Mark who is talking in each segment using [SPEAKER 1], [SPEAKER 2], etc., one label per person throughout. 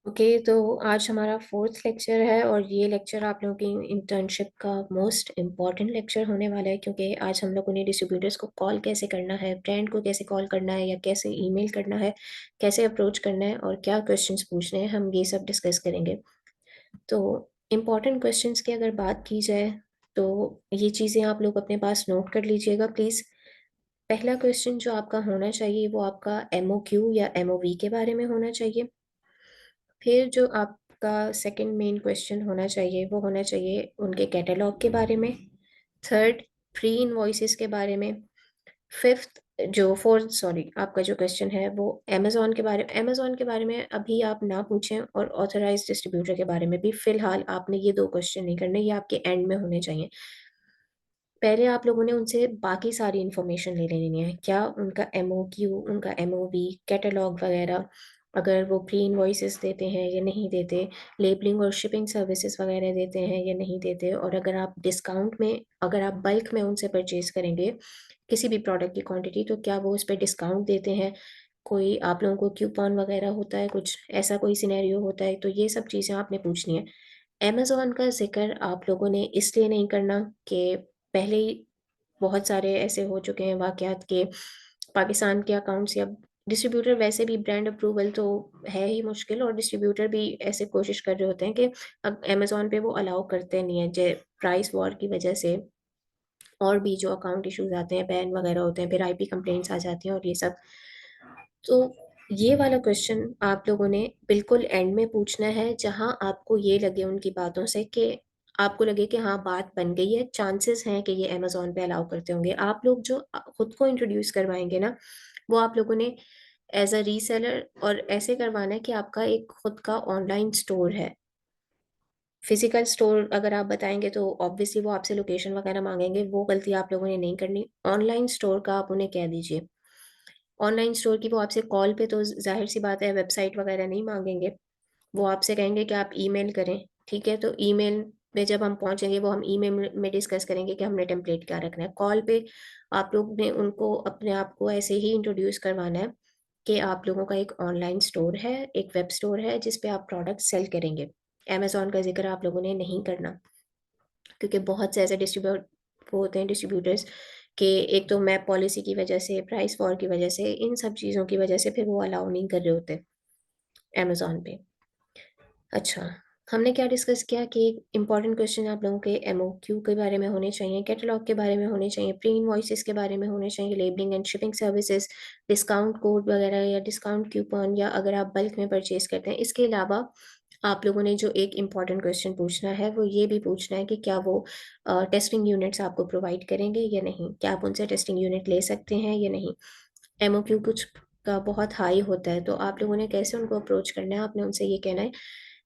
[SPEAKER 1] Okay, तो आज हमारा फोर्थ लेक्चर है और ये लेक्चर आप लोगों की इंटर्नशिप का मोस्ट इम्पॉर्टेंट लेक्चर होने वाला है, क्योंकि आज हम लोगों ने डिस्ट्रीब्यूटर्स को कॉल कैसे करना है, ब्रांड को कैसे कॉल करना है या कैसे ईमेल करना है, कैसे अप्रोच करना है और क्या क्वेश्चंस पूछने हैं, हम ये सब डिस्कस करेंगे। तो इम्पॉर्टेंट क्वेश्चंस की अगर बात की जाए तो ये चीज़ें आप लोग अपने पास नोट कर लीजिएगा प्लीज़। पहला क्वेश्चन जो आपका होना चाहिए वो आपका MOQ या MOV के बारे में होना चाहिए। फिर जो आपका सेकंड मेन क्वेश्चन होना चाहिए वो होना चाहिए उनके कैटलॉग के बारे में। थर्ड, प्री इनवॉइसेस के बारे में। फिफ्थ जो फोर्थ सॉरी आपका जो क्वेश्चन है वो अमेज़न के बारे में अभी आप ना पूछें, और ऑथराइज्ड डिस्ट्रीब्यूटर के बारे में भी फ़िलहाल आपने ये 2 क्वेश्चन नहीं करने, ये आपके एंड में होने चाहिए। पहले आप लोगों ने उनसे बाकी सारी इन्फॉर्मेशन ले लेनी है। क्या उनका MOQ, उनका MOV, कैटलॉग वगैरह, अगर वो प्री इनवॉइसेस देते हैं या नहीं देते, लेबलिंग और शिपिंग सर्विसेज वगैरह देते हैं या नहीं देते, और अगर आप बल्क में उनसे परचेज़ करेंगे किसी भी प्रोडक्ट की क्वांटिटी, तो क्या वो उस पे डिस्काउंट देते हैं? कोई आप लोगों को कूपन वगैरह होता है, कुछ ऐसा कोई सिनेरियो होता है, तो ये सब चीज़ें आपने पूछनी है। अमेज़न का ज़िक्र आप लोगों ने इसलिए नहीं करना कि पहले ही बहुत सारे ऐसे हो चुके हैं वाक़यात कि पाकिस्तान के अकाउंट्स या डिस्ट्रीब्यूटर, वैसे भी ब्रांड अप्रूवल तो है ही मुश्किल, और डिस्ट्रीब्यूटर भी ऐसे कोशिश कर रहे होते हैं कि अब अमेज़न पे वो अलाउ करते नहीं है, प्राइस वॉर की वज़ह से और भी जो अकाउंट इश्यूज़ आते हैं, बैन वग़ैरह होते हैं, फिर IP कंप्लेंट्स आ जाती हैं और ये सब। तो ये वाला क्वेश्चन आप लोगों ने बिल्कुल एंड में पूछना है, जहाँ आपको ये लगे उनकी बातों से कि आपको लगे कि हाँ, बात बन गई है, चांसेस हैं कि ये अमेज़न पे अलाउ करते होंगे। आप लोग जो खुद को इंट्रोड्यूस करवाएँगे ना, वो आप लोगों ने एज़ अ रीसेलर और ऐसे करवाना है कि आपका एक खुद का ऑनलाइन स्टोर है। फिज़िकल स्टोर अगर आप बताएँगे तो ऑब्वियसली वो आपसे लोकेशन वगैरह माँगेंगे, वो गलती आप लोगों ने नहीं करनी। ऑनलाइन स्टोर का आप उन्हें कह दीजिए। ऑनलाइन स्टोर की वो आपसे कॉल पे तो ज़ाहिर-सी बात है वेबसाइट वगैरह नहीं माँगेंगे। वो आपसे कहेंगे कि आप ईमेल करें, ठीक है? तो ईमेल में जब हम पहुँचेंगे वो हम ईमेल में डिस्कस करेंगे कि हमने टेम्पलेट क्या रखना है। कॉल पे आप लोग ने उनको अपने आप को ऐसे ही इंट्रोड्यूस करवाना है कि आप लोगों का एक ऑनलाइन स्टोर है, एक वेब स्टोर है जिस पे आप प्रोडक्ट सेल करेंगे। अमेज़न का ज़िक्र आप लोगों ने नहीं करना, क्योंकि बहुत से ऐसे वो होते हैं डिस्ट्रीब्यूटर्स कि एक तो मैप पॉलिसी की वजह से, प्राइस वॉर की वजह से, इन सब चीज़ों की वजह से फिर वो अलाउ नहीं कर रहे होते अमेज़न पे। अच्छा, हमने क्या डिस्कस किया कि इम्पोर्टेंट क्वेश्चन आप लोगों के MOQ के बारे में होने चाहिए, कैटलॉग के बारे में होने चाहिए, प्री इनवॉइसेस के बारे में होने चाहिए, labelling and shipping services, discount code वगैरह या डिस्काउंट कूपन, या अगर आप बल्क में परचेज़ करते हैं। इसके अलावा आप लोगों ने जो एक इम्पोर्टेंट क्वेश्चन पूछना है, वो ये भी पूछना है कि क्या वो टेस्टिंग यूनिट्स आपको प्रोवाइड करेंगे या नहीं? क्या आप उनसे टेस्टिंग यूनिट ले सकते हैं या नहीं? MOQ कुछ का बहुत हाई होता है, तो आप लोगों ने कैसे उनको अप्रोच करना है, आपने उनसे ये कहना है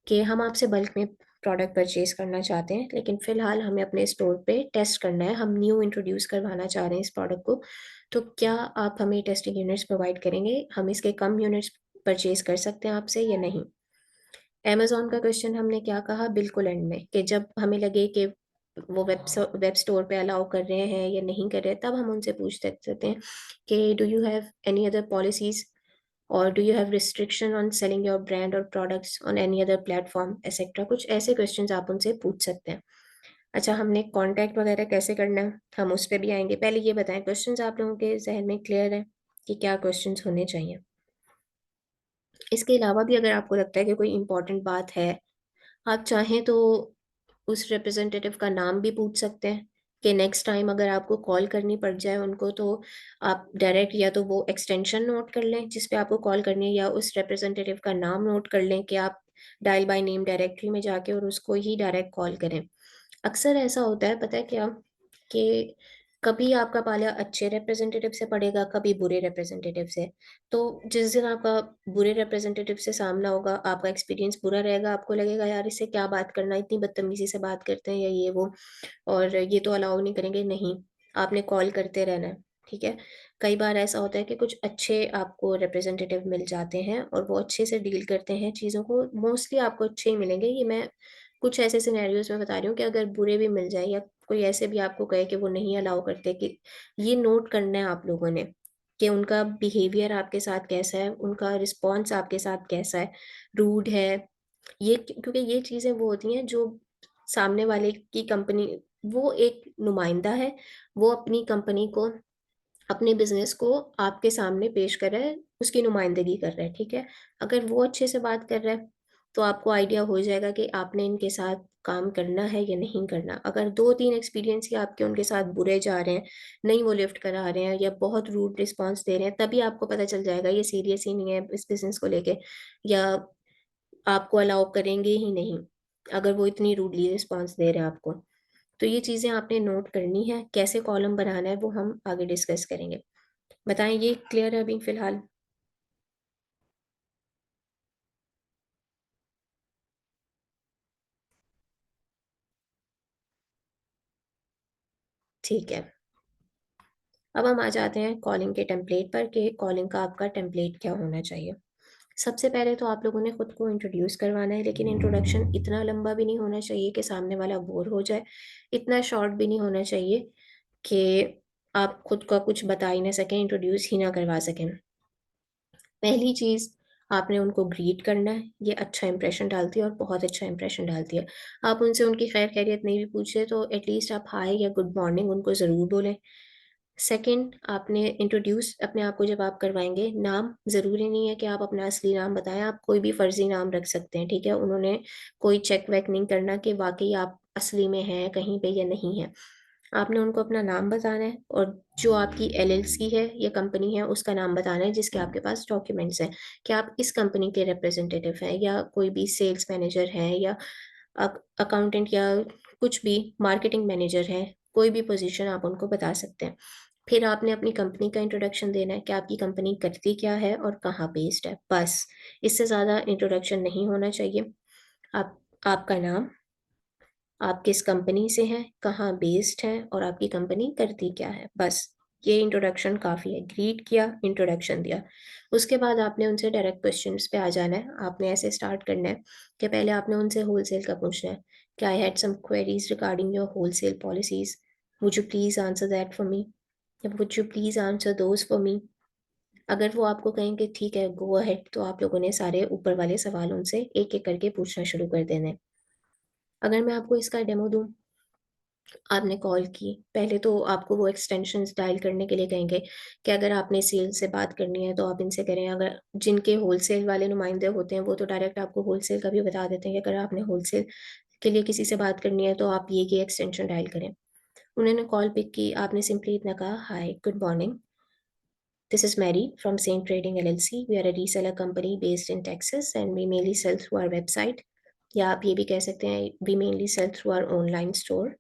[SPEAKER 1] कि हम आपसे बल्क में प्रोडक्ट परचेज़ करना चाहते हैं, लेकिन फ़िलहाल हमें अपने स्टोर पे टेस्ट करना है, हम न्यू इंट्रोड्यूस करवाना चाह रहे हैं इस प्रोडक्ट को, तो क्या आप हमें टेस्टिंग यूनिट्स प्रोवाइड करेंगे? हम इसके कम यूनिट्स परचेज़ कर सकते हैं आपसे या नहीं? अमेज़न का क्वेश्चन हमने क्या कहा बिल्कुल एंड में, कि जब हमें लगे कि वो वेब स्टोर पे अलाउ कर रहे हैं या नहीं कर रहे हैं, तब हम उनसे पूछ सकते हैं कि do you have any other policies, और do you have restriction on selling your brand और products on any other platform etcetera, कुछ ऐसे क्वेश्चंस आप उनसे पूछ सकते हैं। अच्छा, हमने कॉन्टैक्ट वगैरह कैसे करना है, हम उस पे भी आएँगे। पहले ये बताएँ, क्वेश्चंस आप लोगों के ज़हन में क्लियर है कि क्या क्वेश्चंस होने चाहिए? इसके अलावा भी अगर आपको लगता है कि कोई इम्पोर्टेंट बात है, आप चाहें तो उस रिप्रेजेंटेटिव का नाम भी पूछ सकते हैं कि नेक्स्ट टाइम अगर आपको कॉल करनी पड़ जाए उनको, तो आप डायरेक्ट या तो वो एक्सटेंशन नोट कर लें जिस पे आपको कॉल करनी है, या उस रिप्रेजेंटेटिव का नाम नोट कर लें कि आप डायल बाय नेम डायरेक्टरी में जाके और उसको ही डायरेक्ट कॉल करें। अक्सर ऐसा होता है, पता है क्या, कि कभी आपका पाला अच्छे रिप्रेजेंटेटिव से पड़ेगा, कभी बुरे रिप्रेजेंटेटिव से। तो जिस दिन आपका बुरे रिप्रेजेंटेटिव से सामना होगा, आपका एक्सपीरियंस बुरा रहेगा, आपको लगेगा यार इससे क्या बात करना, इतनी बदतमीज़ी से बात करते हैं या ये वो, और ये तो अलाउ नहीं करेंगे, नहीं, आपने कॉल करते रहना है, ठीक है? कई बार ऐसा होता है कि कुछ अच्छे आपको रिप्रेजेंटेटिव मिल जाते हैं और वो अच्छे से डील करते हैं चीज़ों को, मोस्टली आपको अच्छे ही मिलेंगे। ये मैं कुछ ऐसे सिनेरियोज़ में बता रही हूँ कि अगर बुरे भी मिल जाएँ या कोई ऐसे भी आपको कहे कि वो नहीं अलाउ करते, कि ये नोट करना है आप लोगों ने कि उनका बिहेवियर आपके साथ कैसा है, उनका रिस्पॉन्स आपके साथ कैसा है, रूड है, ये क्योंकि ये चीज़ें वो होती हैं जो सामने वाले की कंपनी, वो एक नुमाइंदा है, वो अपनी कंपनी को, अपने बिज़नेस को आपके सामने पेश कर रहा है, उसकी नुमाइंदगी कर रहा है, ठीक है? अगर वो अच्छे से बात कर रहा है, तो आपको आइडिया हो जाएगा कि आपने इनके साथ काम करना है या नहीं करना। अगर 2-3 एक्सपीरियंस ही आपके उनके साथ बुरे जा रहे हैं, नहीं वो लिफ्ट करा रहे हैं या बहुत रूड रिस्पॉन्स दे रहे हैं, तभी आपको पता चल जाएगा ये सीरियस ही नहीं है इस बिज़नेस को लेके, या आपको अलाउ करेंगे ही नहीं, अगर वो इतनी रूडली रिस्पॉन्स दे रहे हैं आपको। तो ये चीज़ें आपने नोट करनी है, कैसे कॉलम बनाना है वो हम आगे डिस्कस करेंगे। बताएँ, ये क्लियर है अभी फ़िलहाल? ठीक है। अब हम आ जाते हैं कॉलिंग के टेम्पलेट पर कि कॉलिंग का आपका टेम्पलेट क्या होना चाहिए। सबसे पहले तो आप लोगों ने खुद को इंट्रोड्यूस करवाना है, लेकिन इंट्रोडक्शन इतना लंबा भी नहीं होना चाहिए कि सामने वाला बोर हो जाए, इतना शॉर्ट भी नहीं होना चाहिए कि आप खुद का कुछ बता ही ना सकें, इंट्रोड्यूस ही ना करवा सकें। पहली चीज़, आपने उनको ग्रीट करना है, ये अच्छा इंप्रेशन डालती है और बहुत अच्छा इंप्रेशन डालती है। आप उनसे उनकी खैर-खैरियत नहीं भी पूछ रहे तो एटलीस्ट आप हाय या गुड मॉर्निंग उनको ज़रूर बोलें। सेकंड, आपने इंट्रोड्यूस अपने आप को जब आप करवाएँगे, नाम ज़रूरी नहीं है कि आप अपना असली नाम बताएँ, आप कोई भी फ़र्ज़ी नाम रख सकते हैं, ठीक है? उन्होंने कोई चेक वेक नहीं करना कि वाक़ई आप असली में हैं कहीं पे या नहीं हैं। आपने उनको अपना नाम बताना है और जो आपकी एलएलसी है या कंपनी है, उसका नाम बताना है जिसके आपके पास डॉक्यूमेंट्स हैं, कि आप इस कंपनी के रिप्रेजेंटेटिव हैं या कोई भी सेल्स मैनेजर हैं या अकाउंटेंट या कुछ भी मार्केटिंग मैनेजर हैं, कोई भी पोज़ीशन आप उनको बता सकते हैं। फिर आपने अपनी कंपनी का इंट्रोडक्शन देना है कि आपकी कंपनी करती क्या है और कहाँ बेस्ड है, बस। इससे ज़्यादा इंट्रोडक्शन नहीं होना चाहिए। आप आपका नाम, आप किस कंपनी से हैं, कहाँ बेस्ड हैं और आपकी कंपनी करती क्या है, बस। ये इंट्रोडक्शन काफ़ी है। ग्रीट किया, इंट्रोडक्शन दिया। उसके बाद आपने उनसे डायरेक्ट क्वेश्चन्स पे आ जाना है। आपने ऐसे स्टार्ट करना है कि पहले आपने उनसे होलसेल का पूछना है कि I had some queries regarding your wholesale policies, would you please answer that for me? या would you please answer those for me? अगर वो आपको कहें कि ठीक है, गो अहेड, तो आप लोगों ने सारे ऊपर वाले सवाल उनसे एक-एक करके पूछना शुरू कर देने हैं। अगर मैं आपको इसका डेमो दूँ, आपने कॉल की, पहले तो आपको वो एक्सटेंशंस डायल करने के लिए कहेंगे कि अगर आपने सेल्स से बात करनी है तो आप इनसे करें। अगर जिनके होलसेल वाले नुमाइंदे होते हैं वो तो डायरेक्ट आपको होलसेल का भी बता देते हैं कि अगर आपने होलसेल के लिए किसी से बात करनी है तो आप ये एक्सटेंशन डायल करें। उन्होंने कॉल पिक की, आपने सिंपली इतना कहा, hi, good morning, this is Mary from same trading LLC, we are a reseller company based in Texas and we mainly sell through our website. या आप ये भी कह सकते हैं, we mainly sell through our online store.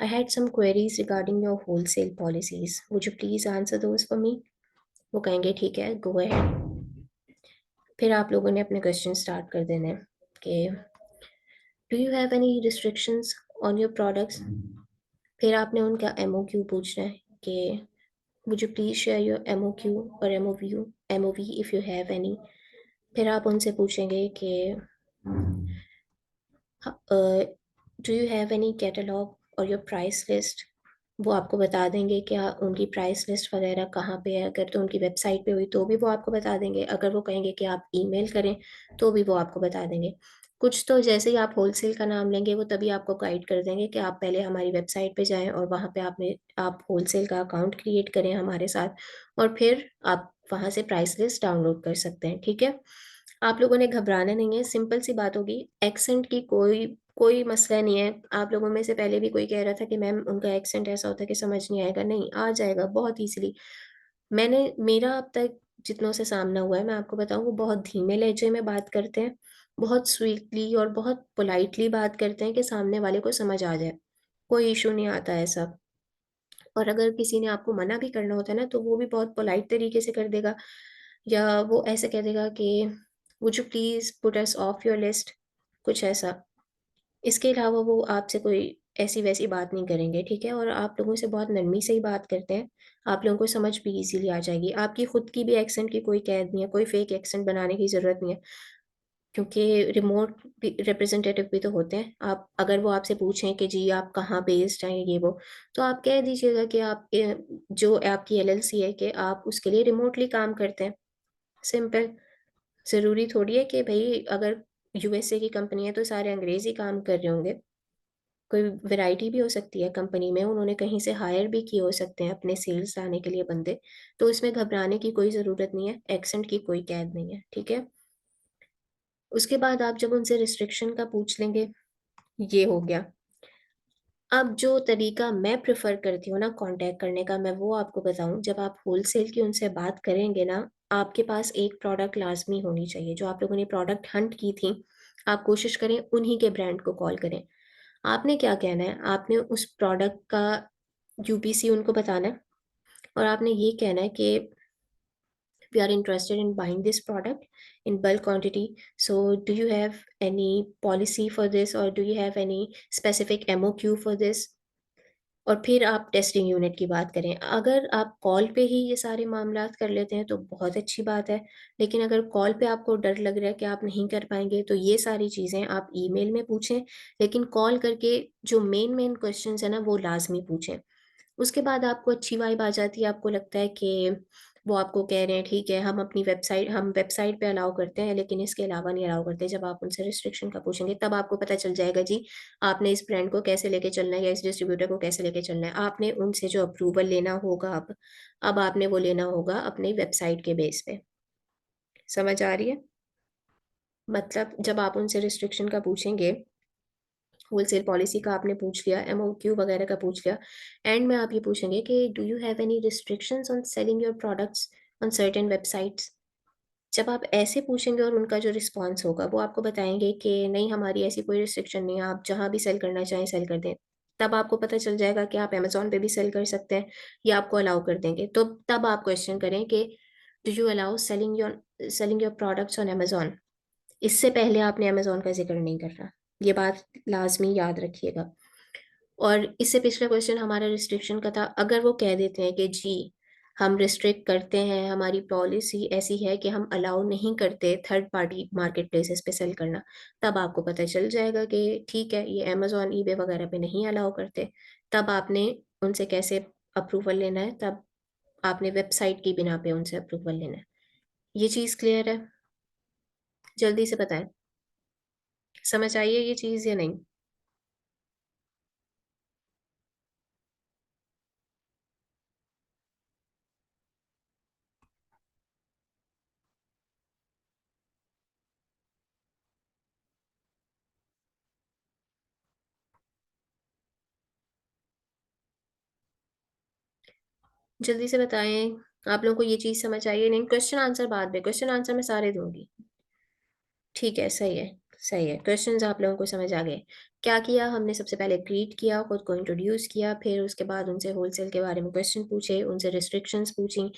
[SPEAKER 1] I had some queries regarding your wholesale policies. Would you please answer those for me? वो कहेंगे ठीक है, गो अहेड। फिर आप लोगों ने अपने क्वेश्चन स्टार्ट कर देने हैं कि do you have any restrictions on your products? फिर आपने उनका एमओक्यू पूछना है कि would you please share your MOQ और MOV if you have any. फिर आप उनसे पूछेंगे कि do you have any catalogue और योर प्राइस लिस्ट? वो आपको बता देंगे क्या उनकी प्राइस लिस्ट वगैरह कहाँ पे है, अगर तो उनकी वेबसाइट पे हुई तो भी वो आपको बता देंगे, अगर वो कहेंगे कि आप ईमेल करें तो भी वो आपको बता देंगे। कुछ तो जैसे ही आप होलसेल का नाम लेंगे वो तभी आपको गाइड कर देंगे कि आप पहले हमारी वेबसाइट पे जाएँ और वहाँ पे आप होलसेल का अकाउंट क्रिएट करें हमारे साथ और फिर आप वहाँ से प्राइस लिस्ट डाउनलोड कर सकते हैं, ठीक है? आप लोगों ने घबराना नहीं है, सिंपल सी बात होगी, एक्सेंट की कोई कोई मसला नहीं है। आप लोगों में से पहले भी कोई कह रहा था कि मैम उनका एक्सेंट ऐसा होता है कि समझ नहीं आएगा, नहीं, आ जाएगा बहुत ईज़िली। मेरा अब तक जितनों से सामना हुआ है, मैं आपको बताऊँ, वो बहुत धीमे लहजे में बात करते हैं, बहुत स्वीटली और बहुत पोलाइटली बात करते हैं कि सामने वाले को समझ आ जाए। कोई इश्यू नहीं आता ऐसा। और अगर किसी ने आपको मना भी करना होता है ना, तो वो भी बहुत पोलाइट तरीके से कर देगा, या वो ऐसे कह देगा कि would you please put us of your list, कुछ ऐसा। इसके अलावा वो आपसे कोई ऐसी-वैसी बात नहीं करेंगे, ठीक है? और आप लोगों से बहुत नरमी से ही बात करते हैं, आप लोगों को समझ भी ईज़िली आ जाएगी। आपकी खुद की भी एक्सेंट की कोई कैद नहीं है, कोई फ़ेक एक्सेंट बनाने की ज़रूरत नहीं है, क्योंकि रिमोट भी रिप्रेजेंटेटिव भी तो होते हैं। आप अगर वो आपसे पूछें कि जी आप कहाँ बेस्ड हैं ये वो, तो आप कह दीजिएगा कि आप जो आपकी एलएलसी है कि आप उसके लिए रिमोटली काम करते हैं, सिंपल। ज़रूरी थोड़ी है कि भई अगर यूएसए की कंपनी है तो सारे अंग्रेज ही काम कर रहे होंगे। कोई वैरायटी भी हो सकती है कंपनी में, उन्होंने कहीं से हायर भी किए हो सकते हैं अपने सेल्स लाने के लिए बंदे। तो इसमें घबराने की कोई ज़रूरत नहीं है, एक्सेंट की कोई कैद नहीं है, ठीक है। उसके बाद आप जब उनसे रिस्ट्रिक्शन का पूछ लेंगे, ये हो गया। अब जो तरीका मैं प्रेफर करती हूँ ना कांटेक्ट करने का, मैं वो आपको बताऊँ। जब आप होलसेल की उनसे बात करेंगे ना, आपके पास एक प्रोडक्ट लाजमी होनी चाहिए। जो आप लोगों ने प्रोडक्ट हंट की थी, आप कोशिश करें उन्हीं के ब्रांड को कॉल करें। आपने क्या कहना है, आपने उस प्रोडक्ट का यूपीसी उनको बताना है और आपने ये कहना है कि we are interested in buying this product in bulk quantity. So, do you have any policy for this or do you have any specific MOQ for this? और फिर आप टेस्टिंग यूनिट की बात करें। अगर आप कॉल पे ही ये सारे मामलात कर लेते हैं तो बहुत अच्छी बात है। लेकिन अगर कॉल पे आपको डर लग रहा है कि आप नहीं कर पाएँगे, तो ये सारी चीज़ें आप ईमेल में पूछें। लेकिन कॉल करके जो मेन क्वेश्चंस हैं ना, वो लाज़मी पूछें। उसके बाद आपको अच्छी वाइब आ जाती है, आपको लगता है कि वो आपको कह रहे हैं ठीक है, हम वेबसाइट पे अलाउ करते हैं लेकिन इसके अलावा नहीं अलाउ करते। जब आप उनसे रिस्ट्रिक्शन का पूछेंगे तब आपको पता चल जाएगा जी, आपने इस ब्रांड को कैसे लेके चलना है या इस डिस्ट्रीब्यूटर को कैसे लेके चलना है। आपने उनसे जो अप्रूवल लेना होगा अब आपने वो लेना होगा अपनी वेबसाइट के बेस पे। समझ आ रही है? मतलब जब आप उनसे रिस्ट्रिक्शन का पूछेंगे, होलसेल पॉलिसी का आपने पूछ लिया, एमओक्यू वगैरह का पूछ लिया, एंड में आप ये पूछेंगे कि do you have any restrictions on selling your products on certain websites. जब आप ऐसे पूछेंगे और उनका जो रिस्पॉन्स होगा वो आपको बताएंगे कि नहीं, हमारी ऐसी कोई रिस्ट्रिक्शन नहीं है, आप जहाँ भी सेल करना चाहें सेल कर दें। तब आपको पता चल जाएगा कि आप अमेजोन पे भी सेल कर सकते हैं या आपको अलाउ कर देंगे। तो तब आप क्वेश्चन करें कि do you allow selling your products on Amazon. इससे पहले आपने अमेज़न का ज़िक्र नहीं करना। ये बात लाज़मी याद रखिएगा। और इससे पिछला क्वेश्चन हमारा रिस्ट्रिक्शन का था, अगर वो कह देते हैं कि जी, हम रिस्ट्रिक्ट करते हैं, हमारी पॉलिसी ऐसी है कि हम अलाउ नहीं करते थर्ड पार्टी मार्केट प्लेसेस पे सेल करना, तब आपको पता चल जाएगा कि ठीक है, ये अमेज़न, ईबे वगैरह पे नहीं अलाउ करते। तब आपने उनसे कैसे अप्रूवल लेना है, तब आपने वेबसाइट की बिना पे उनसे अप्रूवल लेना है। ये चीज़ क्लियर है? जल्दी से बताएँ। समझ आई है ये चीज़ या नहीं? जल्दी से बताएँ, आप लोगों को ये चीज़ समझ आई है नहीं? क्वेश्चन आंसर बाद में, क्वेश्चन आंसर मैं सारे दूँगी। ठीक है, सही है, सही है। क्वेश्चंस आप लोगों को समझ आ गए। क्या किया हमने, सबसे पहले ग्रीट किया, खुद को इंट्रोड्यूस किया, फिर उसके बाद उनसे होलसेल के बारे में क्वेश्चन पूछे, उनसे रिस्ट्रिक्शंस पूछी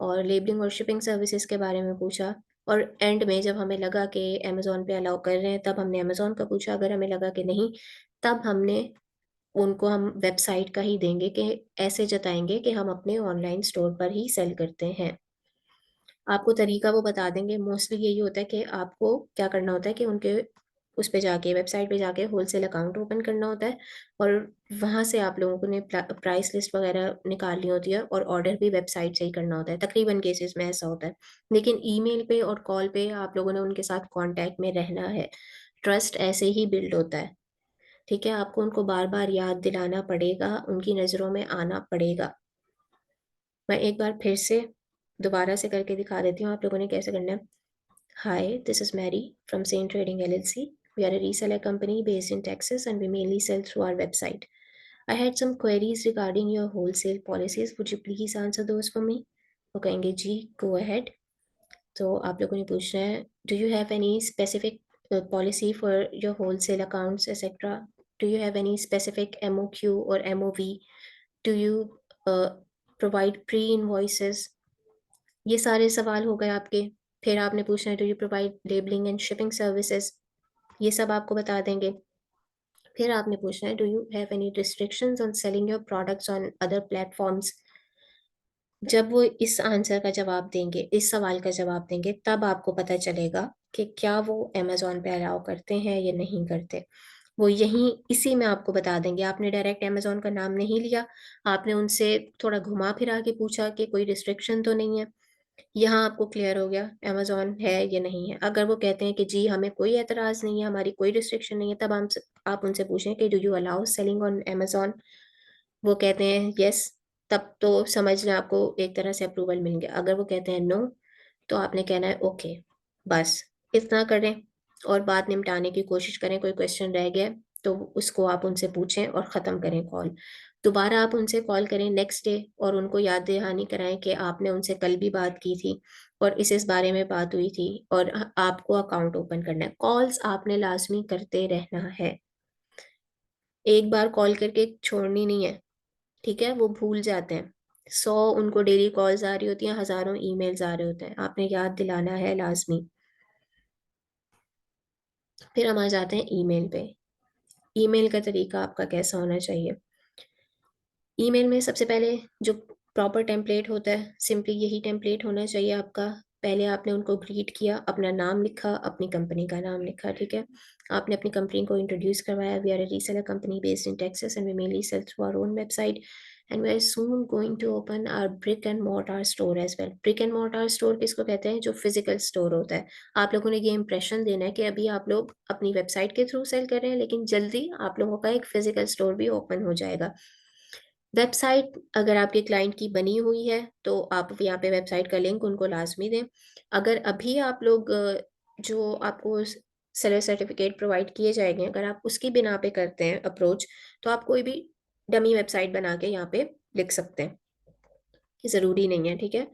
[SPEAKER 1] और लेबलिंग और शिपिंग सर्विसेज़ के बारे में पूछा। और एंड में जब हमें लगा कि अमेज़न पे अलाउ कर रहे हैं, तब हमने अमेज़न का पूछा, अगर हमें लगा कि नहीं, तब हमने उनको हम वेबसाइट का ही देंगे कि ऐसे जताएँगे कि हम अपने ऑनलाइन स्टोर पर ही सेल करते हैं। आपको तरीका वो बता देंगे। मोस्टली यही होता है कि आपको क्या करना होता है कि उनके उस पे जाके, वेबसाइट पे जाके होलसेल अकाउंट ओपन करना होता है और वहाँ से आप लोगों को ने प्राइस लिस्ट वगैरह निकालनी होती है और ऑर्डर भी वेबसाइट से ही करना होता है। तकरीबन केसेज़ में ऐसा होता है। लेकिन ईमेल पे और कॉल पे आप लोगों ने उनके साथ कॉन्टैक्ट में रहना है। ट्रस्ट ऐसे ही बिल्ड होता है, ठीक है? आपको उनको बार-बार याद दिलाना पड़ेगा, उनकी नज़रों में आना पड़ेगा। मैं एक बार फिर से दोबारा से करके दिखा देती हूँ आप लोगों ने कैसे करना है। Hi, this is Mary from Sane Trading LLC. We are a reseller company based in Texas and we mainly sell through our website. I had some queries regarding your wholesale policies. Would you please answer those for me? वो कहेंगे जी, go ahead. तो आप लोगों ने पूछना है, do you have any specific policy for your wholesale accounts, etc. Do you have any specific MOQ or MOV? Do you uh, provide pre-invoices? ये सारे सवाल हो गए आपके। फिर आपने पूछना है, do you provide labelling and shipping services? ये सब आपको बता देंगे। फिर आपने पूछना है, do you have any restrictions on selling your products on other platforms? जब वो इस आंसर का जवाब देंगे, इस सवाल का जवाब देंगे, तब आपको पता चलेगा कि क्या वो अमेज़न पे अलाउ करते हैं या नहीं करते। वो यहीं इसी में आपको बता देंगे। आपने डायरेक्ट अमेज़न का नाम नहीं लिया, आपने उनसे थोड़ा घुमा-फिरा के पूछा कि कोई रिस्ट्रिक्शन तो नहीं है। यहाँ आपको क्लियर हो गया अमेज़न है या नहीं है। अगर वो कहते हैं कि जी हमें कोई ऐतराज़ नहीं है, हमारी कोई रिस्ट्रिक्शन नहीं है, तब आप उनसे पूछें कि do you allow selling on Amazon? वो कहते हैं येस, तब तो समझ लें आपको एक तरह से अप्रूवल मिल गया। अगर वो कहते हैं नो, तो आपने कहना है ओके, बस इतना करें और बात निपटाने की कोशिश करें। कोई क्वेश्चन रह गया तो उसको आप उनसे पूछें और ख़त्म करें कॉल। दोबारा आप उनसे कॉल करें नेक्स्ट डे और उनको याद दहानी कराएँ कि आपने उनसे कल भी बात की थी और इस बारे में बात हुई थी और आपको अकाउंट ओपन करना है। कॉल्स आपने लाज़मी करते रहना है। एक बार कॉल करके छोड़नी नहीं है, ठीक है? वो भूल जाते हैं। 100 उनको डेली कॉल्स आ रही होती हैं, हज़ारों ईमेल्स आ रहे होते हैं। आपने याद दिलाना है लाज़मी। फिर हम आ जाते हैं ईमेल पे। ईमेल का तरीका आपका कैसा होना चाहिए? ईमेल में सबसे पहले जो प्रॉपर टेम्पलेट होता है, सिंपली यही टेम्पलेट होना चाहिए आपका। पहले आपने उनको ग्रीट किया, अपना नाम लिखा, अपनी कंपनी का नाम लिखा, ठीक है? आपने अपनी कंपनी को इंट्रोड्यूस करवाया, we are a reseller company based in Texas and we mainly sell through our own website and we are soon going to open our brick and mortar store as well. Brick and mortar store किसको कहते हैं? जो physical store होता है। आप लोगों ने ये इंप्रेशन देना है कि अभी आप लोग अपनी वेबसाइट के थ्रू सेल कर रहे हैं, लेकिन जल्दी आप लोगों का एक फिज़िकल स्टोर भी ओपन हो जाएगा। वेबसाइट अगर आपके क्लाइंट की बनी हुई है, तो आप यहाँ पे वेबसाइट का लिंक उनको लाज़मी दें। अगर अभी आप लोग जो आपको सेलर सर्टिफ़िकेट प्रोवाइड किए जाएँगे, अगर आप उसकी बिना पे करते हैं अप्रोच, तो आप कोई भी डमी वेबसाइट बना के यहाँ पे लिख सकते हैं। ये ज़रूरी नहीं है, ठीक है?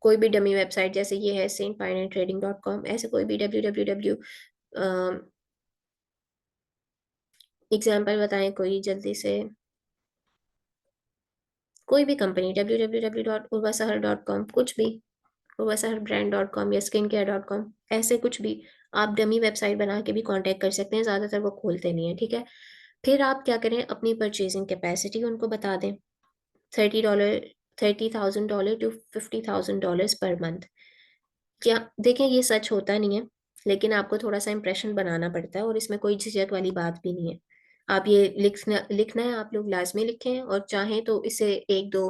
[SPEAKER 1] कोई भी डमी वेबसाइट जैसे ये है saintfinandtrading.com ऐसे कोई भी www एग्ज़ाम्पल बताएँ कोई जल्दी से? कोई भी कंपनी www.urvasahar.com कुछ भी, urvasaharbrand.com या skincare.com ऐसे कुछ भी आप डमी वेबसाइट बना के भी कॉन्टैक्ट कर सकते हैं, ज़्यादातर वो खोलते नहीं हैं, ठीक है? फिर आप क्या करें अपनी परचेज़िंग कैपेसिटी उनको बता दें, $30 $30,000 टू $50,000 पर मंथ। क्या देखें ये सच होता नहीं है, लेकिन आपको थोड़ा-सा इंप्रेशन बनाना पड़ता है और इसमें कोई झिझक वाली बात भी नहीं है। आप ये लिखना है आप लोग लाज़मी लिखें और चाहें तो इसे 1-2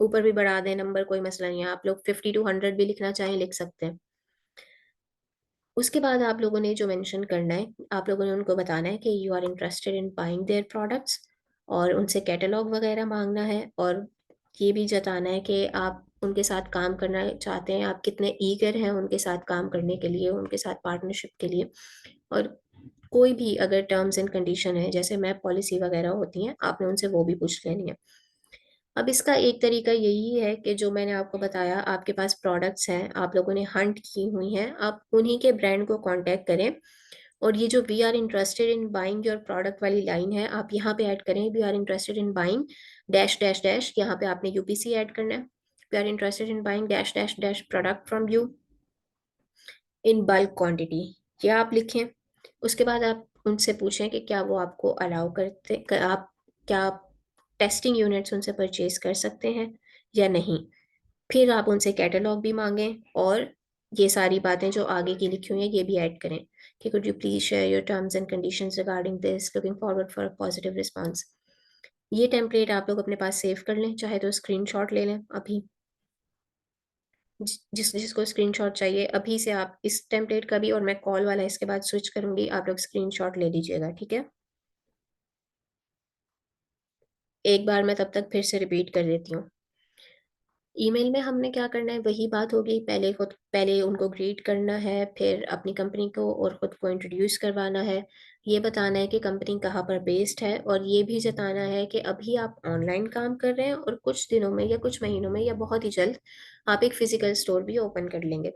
[SPEAKER 1] ऊपर भी बढ़ा दें नंबर कोई मसला नहीं है। आप लोग 50 टू 100 भी लिखना चाहें लिख सकते हैं। उसके बाद आप लोगों ने जो मेंशन करना है, आप लोगों ने उनको बताना है कि you are interested in buying their products और उनसे कैटलॉग वगैरह माँगना है और ये भी जताना है कि आप उनके साथ काम करना चाहते हैं, आप कितने ईगर हैं उनके साथ काम करने के लिए, उनके साथ पार्टनरशिप के लिए। और कोई भी अगर टर्म्स एंड कंडीशन है, जैसे मैप पॉलिसी वगैरह होती हैं, आपने उनसे वो भी पूछ लेनी है। अब इसका एक तरीका यही है कि जो मैंने आपको बताया आपके पास प्रोडक्ट्स हैं, आप लोगों ने हंट की हुई हैं, आप उन्हीं के ब्रांड को कॉन्टैक्ट करें और ये जो we are interested in buying your product वाली लाइन है, आप यहाँ पे ऐड करें we are interested in buying dash dash dash यहाँ पे आपने यूपीसी ऐड करना है। We are interested in buying dash dash dash product from you in bulk quantity ये आप लिखें। उसके बाद आप उनसे पूछें कि क्या वो आपको अलाउ करते आप क्या आप टेस्टिंग यूनिट्स उनसे परचेज़ कर सकते हैं या नहीं? फिर आप उनसे कैटलॉग भी माँगें और ये सारी बातें जो आगे की लिखी हुई हैं, ये भी ऐड करें कि could you please share your terms and conditions regarding this, looking forward for a positive response. ये टेम्पलेट आप लोग अपने पास सेव कर लें, चाहे तो स्क्रीनशॉट ले लें अभी। जिसको स्क्रीनशॉट चाहिए अभी से आप इस टेम्पलेट का भी और मैं कॉल वाला इसके बाद स्विच करूँगी, आप लोग स्क्रीनशॉट ले लीजिएगा, ठीक है? एक बार मैं तब तक फिर से रिपीट कर देती हूँ। ईमेल में हमने क्या करना है वही बात होगी, पहले उनको ग्रीट करना है, फिर अपनी कंपनी को और खुद को इंट्रोड्यूस करवाना है। ये बताना है कि कंपनी कहाँ पर बेस्ड है और ये भी जताना है कि अभी आप ऑनलाइन काम कर रहे हैं और कुछ दिनों में या कुछ महीनों में या बहुत ही जल्द आप एक फिज़िकल स्टोर भी ओपन कर लेंगे।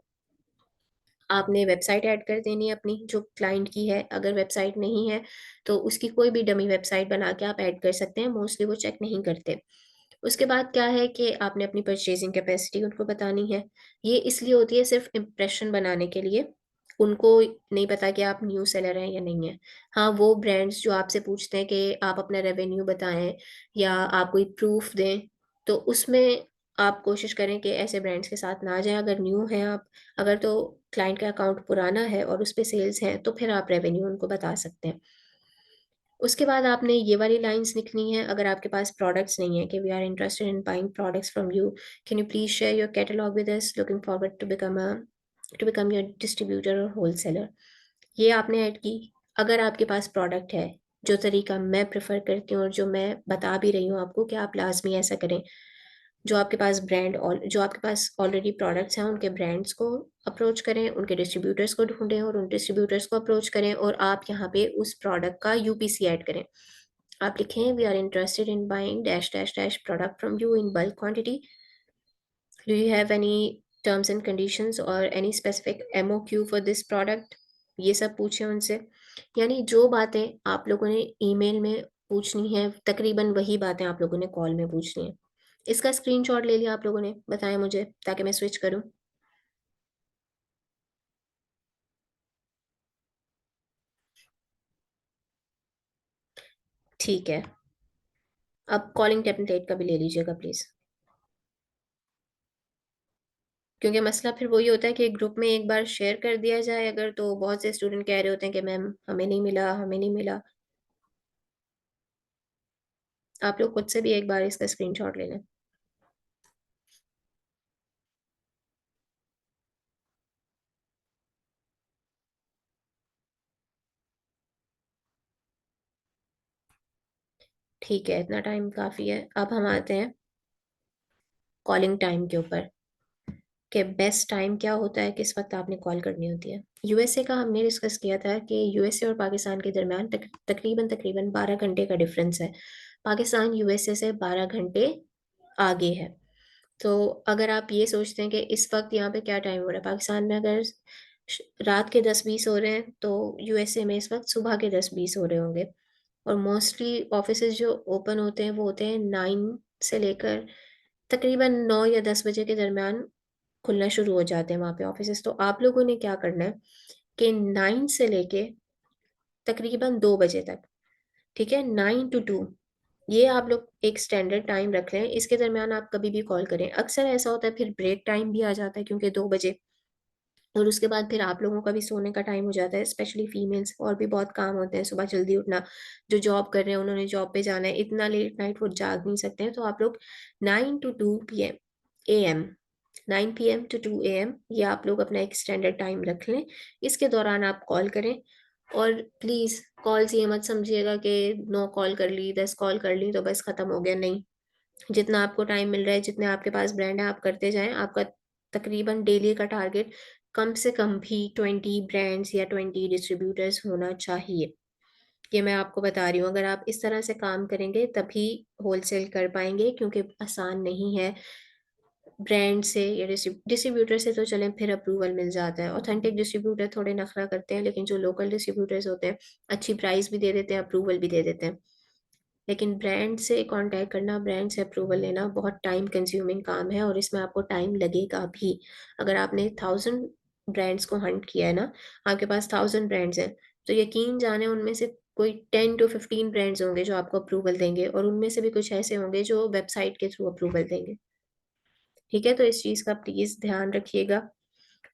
[SPEAKER 1] आपने वेबसाइट ऐड कर देनी है अपनी जो क्लाइंट की है, अगर वेबसाइट नहीं है, तो उसकी कोई भी डमी वेबसाइट बना के आप ऐड कर सकते हैं, मोस्टली वो चेक नहीं करते। उसके बाद क्या है कि आपने अपनी परचेज़िंग कैपेसिटी उनको बतानी है। ये इसलिए होती है सिर्फ़ इम्प्रेशन बनाने के लिए, उनको नहीं पता कि आप न्यू सेलर हैं या नहीं हैं। हाँ, वो ब्रांड्स जो आपसे पूछते हैं कि आप अपना रेवेन्यू बताएँ या आप कोई प्रूफ़ दें, तो उसमें आप कोशिश करें कि ऐसे ब्रांड्स के साथ ना जाएँ। अगर न्यू हैं आप, अगर तो क्लाइंट का अकाउंट पुराना है और उस पे सेल्स हैं, तो फिर आप रेवेन्यू उनको बता सकते हैं। उसके बाद आपने ये वाली लाइंस लिखनी है, अगर आपके पास प्रोडक्ट्स नहीं है, कि we are interested in buying products from you, can you please share your catalogue with us, looking forward to become your distributor और होलसेलर। ये आपने ऐड की। अगर आपके पास प्रोडक्ट है, जो तरीका मैं प्रेफर करती हूँ और जो मैं बता भी रही हूँ आपको, कि आप लाजमी ऐसा करें, जो आपके पास ऑलरेडी प्रोडक्ट्स हैं उनके ब्रांड्स को अप्रोच करें, उनके डिस्ट्रीब्यूटर्स को ढूंढें और उन डिस्ट्रीब्यूटर्स को अप्रोच करें, और आप यहाँ पे उस प्रोडक्ट का यूपीसी ऐड करें। आप लिखें, we are interested in buying dash dash dash product from you in bulk quantity, do you have any terms and conditions और any specific MOQ for this product. ये सब पूछें उनसे। यानी जो बातें आप लोगों ने ईमेल में पूछनी है, तकरीबन वही बातें आप लोगों ने कॉल में पूछनी है। इसका स्क्रीनशॉट ले लिया आप लोगों ने, बताएं मुझे ताकि मैं स्विच करूं। ठीक है। अब कॉलिंग टेम्पलेट का भी ले लीजिएगा प्लीज, क्योंकि मसला फिर वही होता है कि ग्रुप में एक बार शेयर कर दिया जाए अगर, तो बहुत से स्टूडेंट कह रहे होते हैं कि मैम हमें नहीं मिला, हमें नहीं मिला। आप लोग खुद से भी एक बार इसका स्क्रीनशॉट ले लें। ठीक है, इतना टाइम काफी है। अब हम आते हैं कॉलिंग टाइम के ऊपर, कि बेस्ट टाइम क्या होता है, किस वक्त आपने कॉल करनी होती है। यूएसए का हमने डिस्कस किया था कि यूएसए और पाकिस्तान के दरमियान तकरीबन तकरीबन 12 घंटे का डिफरेंस है। पाकिस्तान यूएसए से 12 घंटे आगे है। तो अगर आप ये सोचते हैं कि इस वक्त यहाँ पे क्या टाइम हो रहा है, पाकिस्तान में अगर रात के 10-20 हो रहे हैं, तो यूएसए में इस वक्त सुबह के 10-20 हो रहे होंगे। और मोस्टली ऑफिसेज जो ओपन होते हैं वो होते हैं 9 से लेकर तकरीबन 9 या 10 बजे के दरमियान खुलना शुरू हो जाते हैं वहाँ पे ऑफिसेस। तो आप लोगों ने क्या करना है कि 9 से लेके तकरीबन 2 बजे तक, ठीक है, 9 to 2, ये आप लोग एक स्टैंडर्ड टाइम रख लें। इसके दरमियान आप कभी भी कॉल करें। अक्सर ऐसा होता है फिर ब्रेक टाइम भी आ जाता है, क्योंकि 2 बजे, और उसके बाद फिर आप लोगों का भी सोने का टाइम हो जाता है, स्पेशली फीमेल्स, और भी बहुत काम होते हैं, सुबह जल्दी उठना, जो जॉब कर रहे हैं उन्होंने जॉब पे जाना है, इतना लेट नाइट वो जाग नहीं सकते हैं। तो आप लोग 9 to 2 PM, AM 9 PM to 2 AM, ये आप लोग अपना एक स्टैंडर्ड टाइम रख लें। इसके दौरान आप कॉल करें। और प्लीज़ कॉल्स ये मत समझिएगा कि 9 कॉल कर ली, 10 कॉल कर ली तो बस खत्म हो गया, नहीं। जितना आपको टाइम मिल रहा है, जितने आपके पास ब्रांड है, आप करते जाएं। आपका तकरीबन डेली का टारगेट कम से कम भी 20 ब्रांड्स या 20 डिस्ट्रीब्यूटर्स होना चाहिए। ये मैं आपको बता रही हूँ, अगर आप इस तरह से काम करेंगे तभी होलसेल कर पाएंगे, क्योंकि आसान नहीं है। ब्रांड से या डिस्ट्रीब्यूटर से तो चलें फिर अप्रूवल मिल जाता है, ऑथेंटिक डिस्ट्रीब्यूटर थोड़े नखरा करते हैं, लेकिन जो लोकल डिस्ट्रीब्यूटर्स होते हैं अच्छी प्राइस भी दे देते हैं, अप्रूवल भी दे देते हैं। लेकिन ब्रांड से कांटेक्ट करना, ब्रांड से अप्रूवल लेना बहुत टाइम कंज्यूमिंग काम है, और इसमें आपको टाइम लगेगा भी। अगर आपने 1000 ब्रांड्स को हंट किया है ना, आपके पास 1000 ब्रांड्स हैं, तो यकीन जाने उनमें से कोई 10 to 15 ब्रांड्स होंगे जो आपको अप्रूवल देंगे, और उनमें से भी कुछ ऐसे होंगे जो वेबसाइट के थ्रू अप्रूवल देंगे। ठीक है, तो इस चीज़ का प्लीज़ ध्यान रखिएगा।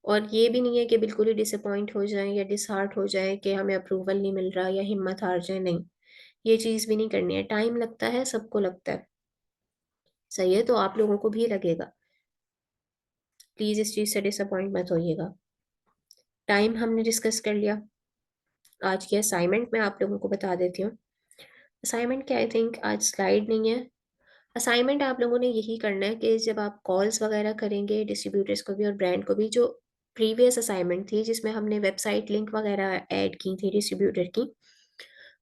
[SPEAKER 1] और ये भी नहीं है कि बिल्कुल ही डिसअपॉइंट हो जाएं या डिसहार्ट हो जाएं कि हमें अप्रूवल नहीं मिल रहा या हिम्मत हार जाए, नहीं। ये चीज़ भी नहीं करनी है। टाइम लगता है, सबको लगता है, सही है, तो आप लोगों को भी लगेगा। प्लीज़ इस चीज़ से डिसअपॉइंट मत होइएगा। टाइम हमने डिस्कस कर लिया। आज की असाइनमेंट मैं आप लोगों को बता देती हूँ। असाइनमेंट क्या, आई थिंक आज स्लाइड नहीं है। असाइनमेंट आप लोगों ने यही करना है कि जब आप कॉल्स वगैरह करेंगे डिस्ट्रीब्यूटर्स को भी और ब्रांड को भी, जो प्रीवियस असाइनमेंट थी जिसमें हमने वेबसाइट लिंक वगैरह ऐड की थी डिस्ट्रीब्यूटर की,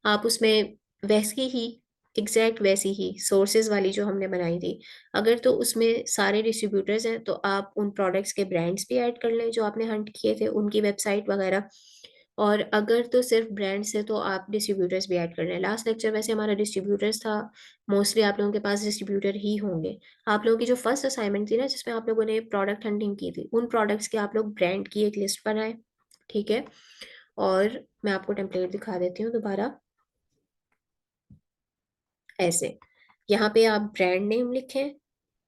[SPEAKER 1] आप उसमें वैसी ही, एग्जैक्ट वैसी ही सोर्सेज वाली जो हमने बनाई थी, अगर तो उसमें सारे डिस्ट्रीब्यूटर्स हैं तो आप उन प्रोडक्ट्स के ब्रांड्स भी ऐड कर लें जो आपने हंट किए थे, उनकी वेबसाइट वगैरह। और अगर तो सिर्फ ब्रांड्स है तो आप डिस्ट्रीब्यूटर्स भी ऐड कर लें। लास्ट लेक्चर वैसे हमारा डिस्ट्रीब्यूटर्स था, मोस्टली आप लोगों के पास डिस्ट्रीब्यूटर ही होंगे। आप लोगों की जो फर्स्ट असाइनमेंट थी ना, जिसमें आप लोगों ने प्रोडक्ट हंटिंग की थी, उन प्रोडक्ट्स की आप लोग ब्रांड की एक लिस्ट बनाएं। ठीक है, और मैं आपको टेम्पलेट दिखा देती हूँ दोबारा। ऐसे यहाँ पे आप ब्रांड नेम लिखें,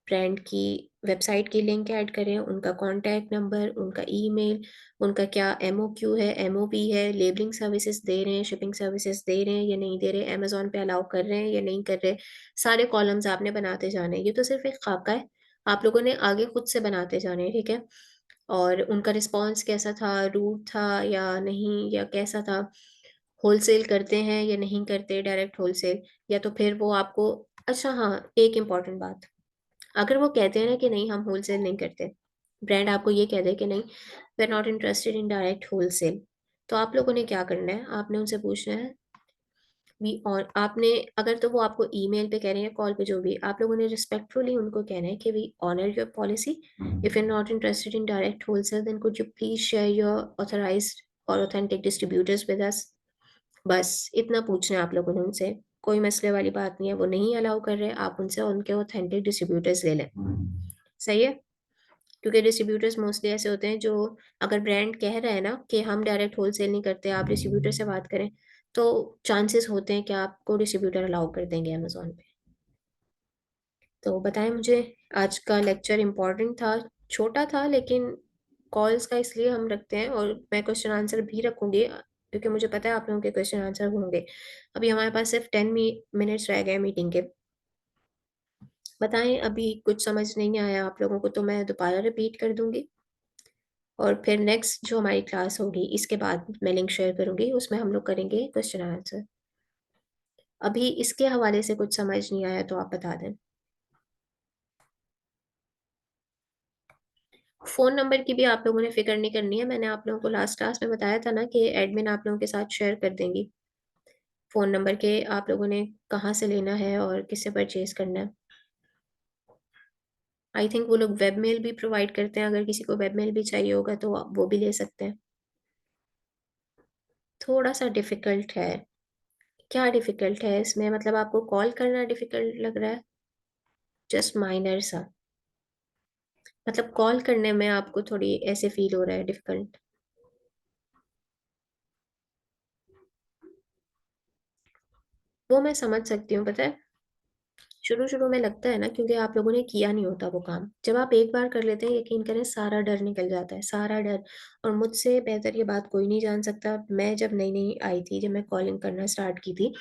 [SPEAKER 1] ब्रांड की वेबसाइट की लिंक ऐड करें, उनका कॉन्टैक्ट नंबर, उनका ईमेल, उनका क्या एमओक्यू है, एमओपी है, लेबलिंग सर्विसेज दे रहे हैं, शिपिंग सर्विसेज दे रहे हैं या नहीं दे रहे, अमेज़न पे अलाउ कर रहे हैं या नहीं कर रहे। सारे कॉलम्स आपने बनाते जाने हैं। ये तो सिर्फ़ एक खाका है, आप लोगों ने आगे खुद से बनाते जाने हैं, ठीक है? और उनका रिस्पॉन्स कैसा था, रूड था या नहीं, या कैसा था? होलसेल करते हैं या नहीं करते, डायरेक्ट होलसेल, या तो फिर वो आपको अच्छा हाँ, एक इम्पॉर्टेंट बात, अगर वो कहते हैं ना कि नहीं हम होलसेल नहीं करते, ब्रांड आपको ये कह दे कि नहीं we are not interested in direct wholesale, तो आप लोगों ने क्या करना है, आपने उनसे पूछना है वी और आपने, अगर तो वो आपको ईमेल पे कह रहे हैं, कॉल पे, जो भी, आप लोगों ने रिस्पेक्टफुली उनको कहना है कि we honour your policy, if you are not interested in direct wholesale then could you please share your authorised और ऑथेंटिक डिस्ट्रीब्यूटर्स विद अस। बस इतना पूछना है आप लोगों ने उनसे, कोई मसले वाली बात नहीं है, वो नहीं अलाउ कर रहे, आप उनसे उनके ऑथेंटिक डिस्ट्रीब्यूटर्स ले लें। सही है? क्योंकि डिस्ट्रीब्यूटर्स मोस्टली ऐसे होते हैं जो, अगर ब्रांड कह रहा है ना कि हम डायरेक्ट होलसेल नहीं करते, आप डिस्ट्रीब्यूटर से बात करें, तो चांसेस होते हैं कि आपको डिस्ट्रीब्यूटर अलाउ कर देंगे अमेज़न पे। तो बताएँ मुझे, आज का लेक्चर इम्पोर्टेंट था, छोटा था लेकिन कॉल्स का इसलिए हम रखते हैं, और मैं क्वेश्चन आंसर भी रखूँगी क्योंकि मुझे पता है आप लोगों के क्वेश्चन आंसर होंगे। अभी हमारे पास सिर्फ 10 मिनट्स रह गए हैं मीटिंग के। बताएँ, अभी कुछ समझ नहीं आया आप लोगों को तो मैं दोबारा रिपीट कर दूँगी, और फिर नेक्स्ट जो हमारी क्लास होगी इसके बाद मैं लिंक शेयर करूँगी, उसमें हम लोग करेंगे क्वेश्चन आंसर। अभी इसके हवाले से कुछ समझ नहीं आया तो आप बता दें। फ़ोन नंबर की भी आप लोगों ने फ़िक्र नहीं करनी है, मैंने आप लोगों को लास्ट क्लास में बताया था ना कि एडमिन आप लोगों के साथ शेयर कर देंगी। फ़ोन नंबर के आप लोगों ने कहाँ से लेना है और किससे परचेज़ करना है। आई थिंक वो लोग वेब मेल भी प्रोवाइड करते हैं, अगर किसी को वेब मेल भी चाहिए होगा तो वो भी ले सकते हैं। थोड़ा-सा डिफ़िकल्ट है। क्या डिफ़िकल्ट है इसमें, मतलब आपको कॉल करना डिफ़िकल्ट लग रहा है? जस्ट माइनर सा, मतलब कॉल करने में आपको थोड़ी ऐसे फ़ील हो रहा है डिफ़िकल्ट? वो मैं समझ सकती हूँ, पता है? शुरू-शुरू में लगता है ना, क्योंकि आप लोगों ने किया नहीं होता वो काम। जब आप एक बार कर लेते हैं, यकीन करें सारा डर निकल जाता है, सारा डर। और मुझसे बेहतर ये बात कोई नहीं जान सकता। मैं जब नई-नई आई थी, जब मैं कॉलिंग करना स्टार्ट की थी,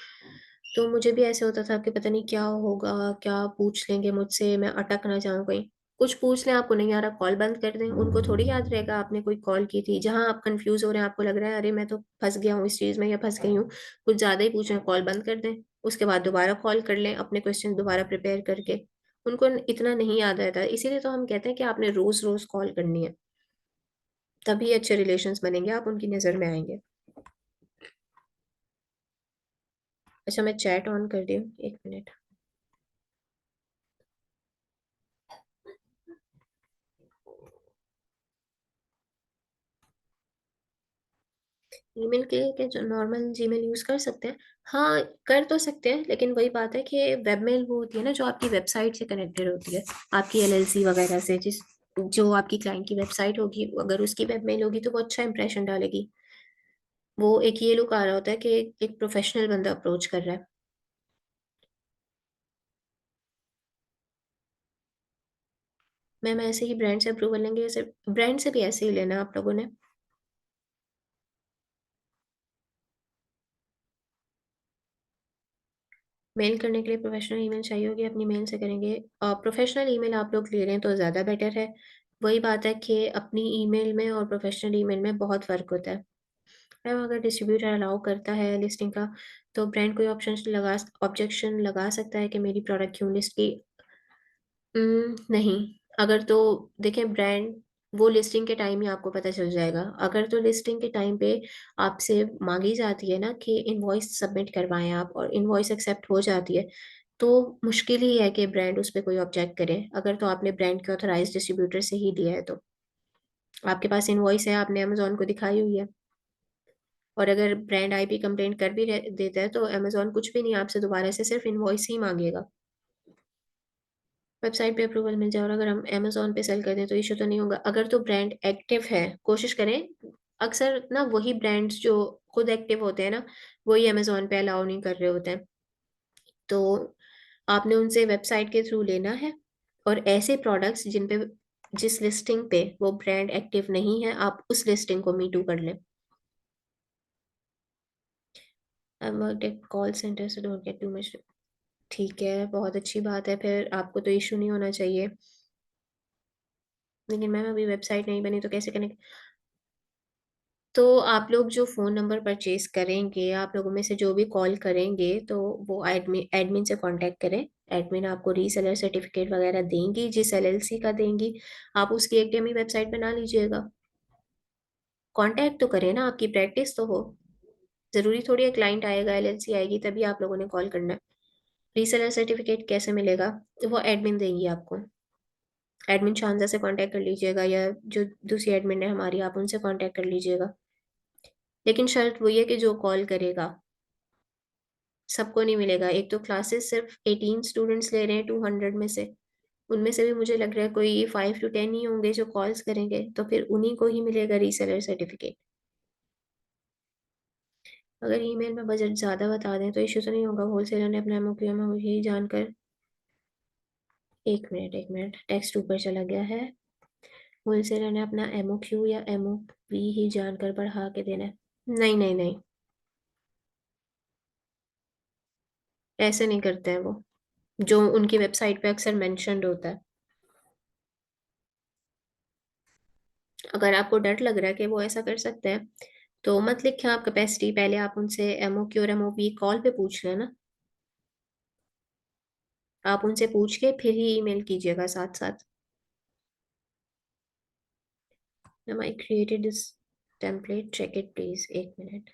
[SPEAKER 1] तो मुझे भी ऐसे होता था कि पता नहीं क्या होगा, क्या पूछ लेंगे मुझसे, मैं अटक ना जाऊँ कहीं। कुछ पूछ लें, आपको नहीं आ रहा, कॉल बंद कर दें, उनको थोड़ी याद रहेगा आपने कोई कॉल की थी। जहाँ आप कन्फ्यूज़ हो रहे हैं, आपको लग रहा है अरे मैं तो फँस गया हूँ इस चीज़ में या फँस गई हूँ, कुछ ज़्यादा ही पूछ रहे हैं, कॉल बंद कर दें। उसके बाद दोबारा कॉल कर लें, अपने क्वेश्चन दोबारा प्रिपेयर करके। उनको इतना नहीं याद रहता, इसीलिए तो हम कहते हैं कि आपने रोज़-रोज़ कॉल करनी है, तभी अच्छे रिलेशंस बनेंगे, आप उनकी नज़र में आएँगे। अच्छा, मैं चैट ऑन कर रही हूँ, 1 मिनट। ईमेल के लिए क्या जो नॉर्मल जीमेल यूज़ कर सकते हैं? हाँ, कर तो सकते हैं, लेकिन वही बात है कि वेब मेल वो होती है ना जो आपकी वेबसाइट से कनेक्टेड होती है, आपकी एलएलसी वगैरह से, जो आपकी क्लाइंट की वेबसाइट होगी, अगर उसकी वेब मेल होगी तो वो अच्छा इंप्रेशन डालेगी। वो एक ये लुक आ रहा होता है कि एक प्रोफेशनल बंदा अप्रोच कर रहा है। मैम ऐसे ही ब्रांड से अप्रूवल लेंगे, ऐसे ब्रांड से भी ऐसे ही लेना है आप लोगों ने। मेल करने के लिए प्रोफेशनल ईमेल चाहिए होगी, अपनी मेल से करेंगे। प्रोफेशनल ईमेल आप लोग ले रहे हैं तो ज़्यादा बेटर है। वही बात है कि अपनी ईमेल में और प्रोफेशनल ईमेल में बहुत फ़र्क होता है। मैम अगर डिस्ट्रीब्यूटर अलाउ करता है लिस्टिंग का, तो ब्रांड कोई ऑब्जेक्शन लगा सकता है कि मेरी प्रोडक्ट क्यों लिस्ट की? नहीं, अगर तो देखिए ब्रांड, वो लिस्टिंग के टाइम ही आपको पता चल जाएगा। अगर तो लिस्टिंग के टाइम पे आपसे माँगी जाती है ना कि इनवॉइस सबमिट करवाएँ आप, और इनवॉइस एक्सेप्ट हो जाती है, तो मुश्किल ही है कि ब्रांड उस पे कोई ऑब्जेक्ट करे, अगर तो आपने ब्रांड के ऑथराइज़्ड डिस्ट्रीब्यूटर से ही लिया है तो। आपके पास इनवॉइस है, आपने अमेज़न को दिखाई हुई है, और अगर ब्रांड आईपी कंप्लेंट कर भी देता है, तो अमेज़न कुछ भी नहीं आपसे दोबारा से सिर्फ़ इनवॉइस ही माँगेगा। वेबसाइट पे अप्रूवल मिल जाए, और अगर हम अमेज़न पे सेल कर दें तो इश्यू तो नहीं होगा। अगर तो ब्रांड एक्टिव है, कोशिश करें, अक्सर ना वही ब्रांड्स जो खुद एक्टिव होते हैं ना, वही अमेज़न पे अलाउ नहीं कर रहे होते हैं। तो आपने उनसे वेबसाइट के थ्रू लेना है, और ऐसे प्रोडक्ट्स जिन पे जिस लिस्टिंग पे वो ब्रांड एक्टिव नहीं है, आप उस लिस्टिंग को मी टू कर लें। I work at call centre से डोंट गेट टू मच। ठीक है, बहुत अच्छी बात है, फिर आपको तो इशू नहीं होना चाहिए। लेकिन मैम अभी वेबसाइट नहीं बनी तो कैसे कनेक्ट? तो आप लोग जो फ़ोन नंबर परचेज करेंगे, आप लोगों में से जो भी कॉल करेंगे, तो वो एडमिन एडमिन से कांटेक्ट करें। एडमिन आपको रीसेलर सर्टिफिकेट वगैरह देंगी, जिस एलएलसी का देंगी आप उसकी एक डमी वेबसाइट बना लीजिएगा। कांटेक्ट तो करें ना, आपकी प्रैक्टिस तो हो। जरूरी थोड़ी है क्लाइंट आएगा, एलएलसी आएगी तभी आप लोगों ने कॉल करना है। रीसेलर सर्टिफिकेट कैसे मिलेगा? तो वो एडमिन देंगी आपको। एडमिन शानजा से कांटेक्ट कर लीजिएगा, या जो दूसरी एडमिन है हमारी, आप उनसे कांटेक्ट कर लीजिएगा। लेकिन शर्त वही है कि जो कॉल करेगा सबको नहीं मिलेगा। एक तो क्लासेस सिर्फ 18 स्टूडेंट्स ले रहे हैं 200 में से। उनमें से भी मुझे लग रहा है कोई 5 to 10 ही होंगे जो कॉल्स करेंगे, तो फिर उन्हीं को ही मिलेगा रीसेलर सर्टिफिकेट। अगर ईमेल में बजट ज़्यादा बता दें तो इश्यू तो नहीं होगा? होलसेलर ने अपना एमओक्यू में यही जानकर। एक मिनट, टेक्स्ट ऊपर चला गया है। होलसेलर ने अपना एमओक्यू या एमओपी ही जानकर बढ़ा के देना है। नहीं नहीं नहीं, ऐसे नहीं करते हैं वो, जो उनकी वेबसाइट पे अक्सर मेंशन्ड होता है। अगर आपको डर लग रहा है कि वो ऐसा कर सकते हैं, तो मत लिखें आप कैपेसिटी, पहले आप उनसे एमओक्यू और एमओपी कॉल पे पूछ लेना। आप उनसे पूछ के फिर ही ईमेल कीजिएगा साथ साथ। Now I created this template, check it please, एक minute.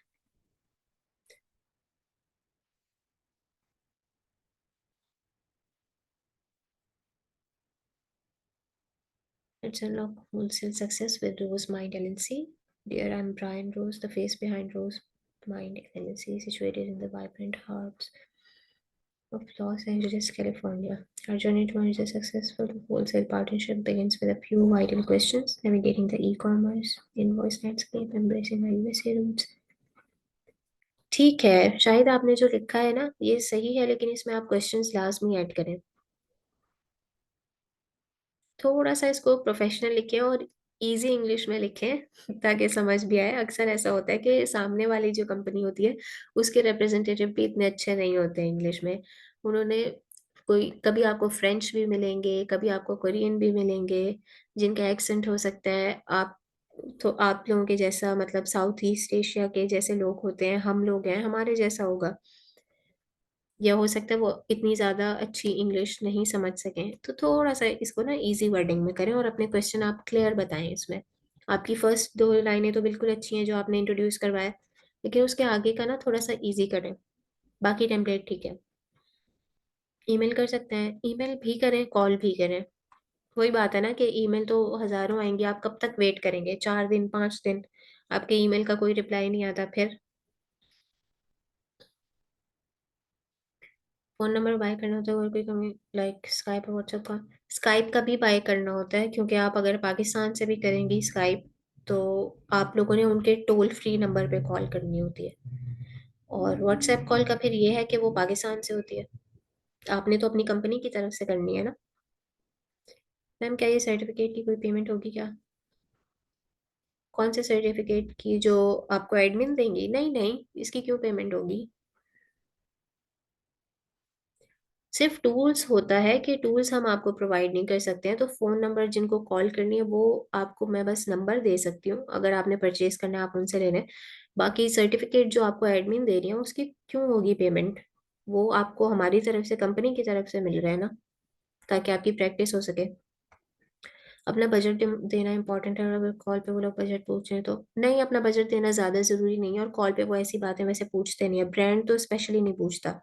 [SPEAKER 1] Let's unlock wholesale success with Rose Mind LLC. Dear, I'm Brian Rose, the face behind Rose Mind LLC, situated in the vibrant hearts of Los Angeles, California. Our journey towards a successful wholesale partnership begins with a few vital questions: navigating the e-commerce invoice landscape, embracing our USA roots। ठीक है, शायद आपने जो लिखा है ना ये सही है, लेकिन इसमें आप क्वेश्चंस लाजमी ऐड करें। थोड़ा सा इसको प्रोफेशनल लिखें और इजी इंग्लिश में लिखें ताकि समझ भी आए। अक्सर ऐसा होता है कि सामने वाली जो कंपनी होती है उसके रिप्रेजेंटेटिव भी इतने अच्छे नहीं होते इंग्लिश में। उन्होंने कोई कभी आपको फ्रेंच भी मिलेंगे, कभी आपको कोरियन भी मिलेंगे, जिनका एक्सेंट हो सकता है आप, तो आप लोगों के जैसा, मतलब साउथ ईस्ट एशिया के जैसे लोग होते हैं, हम लोग हैं, हमारे जैसा होगा। या हो सकता है वो इतनी ज़्यादा अच्छी इंग्लिश नहीं समझ सकें, तो थोड़ा सा इसको ना इजी वर्डिंग में करें और अपने क्वेश्चन आप क्लियर बताएं इसमें। आपकी फर्स्ट 2 लाइनें तो बिल्कुल अच्छी हैं जो आपने इंट्रोड्यूस करवाया, लेकिन उसके आगे का ना थोड़ा सा इजी करें। बाकी टेम्पलेट ठीक है। ईमेल कर सकते हैं, ईमेल भी करें, कॉल भी करें। वही बात है ना कि ईमेल तो हज़ारों आएंगी, आप कब तक वेट करेंगे? 4 दिन 5 दिन आपके ईमेल का कोई रिप्लाई नहीं आता फिर। फोन नंबर बाय करना होता है और कोई कमी, लाइक स्काइप और व्हाट्सएप का? स्काइप का भी बाय करना होता है, क्योंकि आप अगर पाकिस्तान से भी करेंगी स्काइप, तो आप लोगों ने उनके टोल फ्री नंबर पे कॉल करनी होती है। और व्हाट्सएप कॉल का फिर ये है कि वो पाकिस्तान से होती है, आपने तो अपनी कंपनी की तरफ से करनी है ना। मैम क्या ये सर्टिफिकेट की कोई पेमेंट होगी क्या? कौन से सर्टिफिकेट की? जो आपको एडमिन देंगी? नहीं नहीं, इसकी क्यों पेमेंट होगी? सिर्फ टूल्स होता है कि टूल्स हम आपको प्रोवाइड नहीं कर सकते हैं, तो फोन नंबर जिनको कॉल करनी है वो आपको मैं बस नंबर दे सकती हूँ, अगर आपने परचेज करना है आप उनसे ले लें। बाकी सर्टिफिकेट जो आपको एडमिन दे रही है उसकी क्यों होगी पेमेंट? वो आपको हमारी तरफ से, कंपनी की तरफ से मिल रहा है ना, ताकि आपकी प्रैक्टिस हो सके। अपना बजट देना इंपॉर्टेंट है, और अगर कॉल पे वो लोग बजट पूछ रहे हैं तो नहीं, अपना बजट देना ज्यादा जरूरी नहीं है, और कॉल पे वो ऐसी बातें वैसे पूछते नहीं है, ब्रांड तो स्पेशली नहीं पूछता।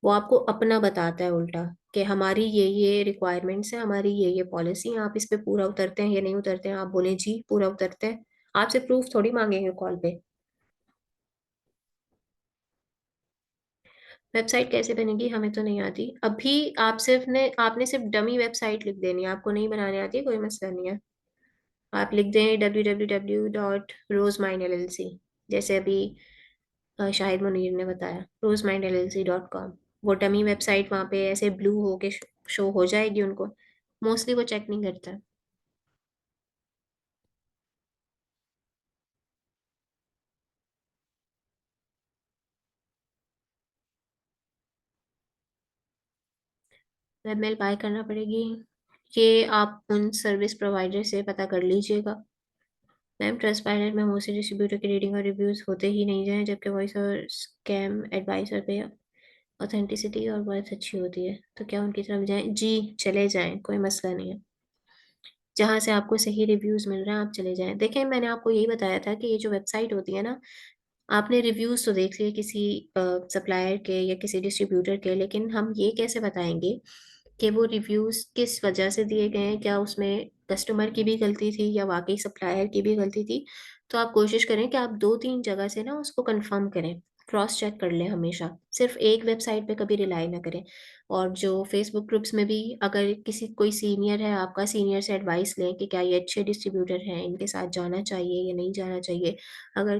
[SPEAKER 1] वो आपको अपना बताता है उल्टा, कि हमारी ये रिक्वायरमेंट्स हैं, हमारी ये पॉलिसी है, आप इस पे पूरा उतरते हैं या नहीं उतरते हैं? आप बोले जी पूरा उतरते हैं, आपसे प्रूफ थोड़ी मांगेंगे कॉल पे। वेबसाइट कैसे बनेगी? हमें तो नहीं आती अभी। आपने सिर्फ डमी वेबसाइट लिख देनी है, आपको नहीं बनाने आती, कोई मसला नहीं है। आप लिख दें www.rosemindelc, जैसे अभी शाहिद मुनीर ने बताया, rosemindelc.com। वो डमी वेबसाइट वहाँ पे ऐसे ब्लू होके शो हो जाएगी उनको। मोस्टली वो चेक नहीं करता। वेबमेल बाय करना पड़ेगी, ये आप उन सर्विस प्रोवाइडर से पता कर लीजिएगा। मैम ट्रस्टपाइलट में मोस्टली डिस्ट्रीब्यूटर की रेटिंग और रिव्यूज होते ही नहीं हैं, जबकि वॉइस और स्कैम एडवाइसर पे ऑथेंटिसिटी और बहुत अच्छी होती है, तो क्या उनकी तरफ जाएं? जी, चले जाएं, कोई मसला नहीं है। जहाँ से आपको सही रिव्यूज मिल रहे हैं आप चले जाएं। देखें, मैंने आपको यही बताया था कि ये जो वेबसाइट होती है ना, आपने रिव्यूज तो देख लिए किसी सप्लायर के या किसी डिस्ट्रीब्यूटर के, लेकिन हम ये कैसे बताएंगे कि वो रिव्यूज किस वजह से दिए गए हैं, क्या उसमें कस्टमर की भी गलती थी या वाकई सप्लायर की भी गलती थी। तो आप कोशिश करें कि आप 2-3 जगह से ना उसको कंफर्म करें, क्रॉस चेक कर लें हमेशा, सिर्फ एक वेबसाइट पे कभी रिलाई ना करें। और जो फेसबुक ग्रुप्स में भी अगर किसी कोई सीनियर है आपका, सीनियर से एडवाइस लें कि क्या ये अच्छे डिस्ट्रीब्यूटर हैं, इनके साथ जाना चाहिए या नहीं जाना चाहिए। अगर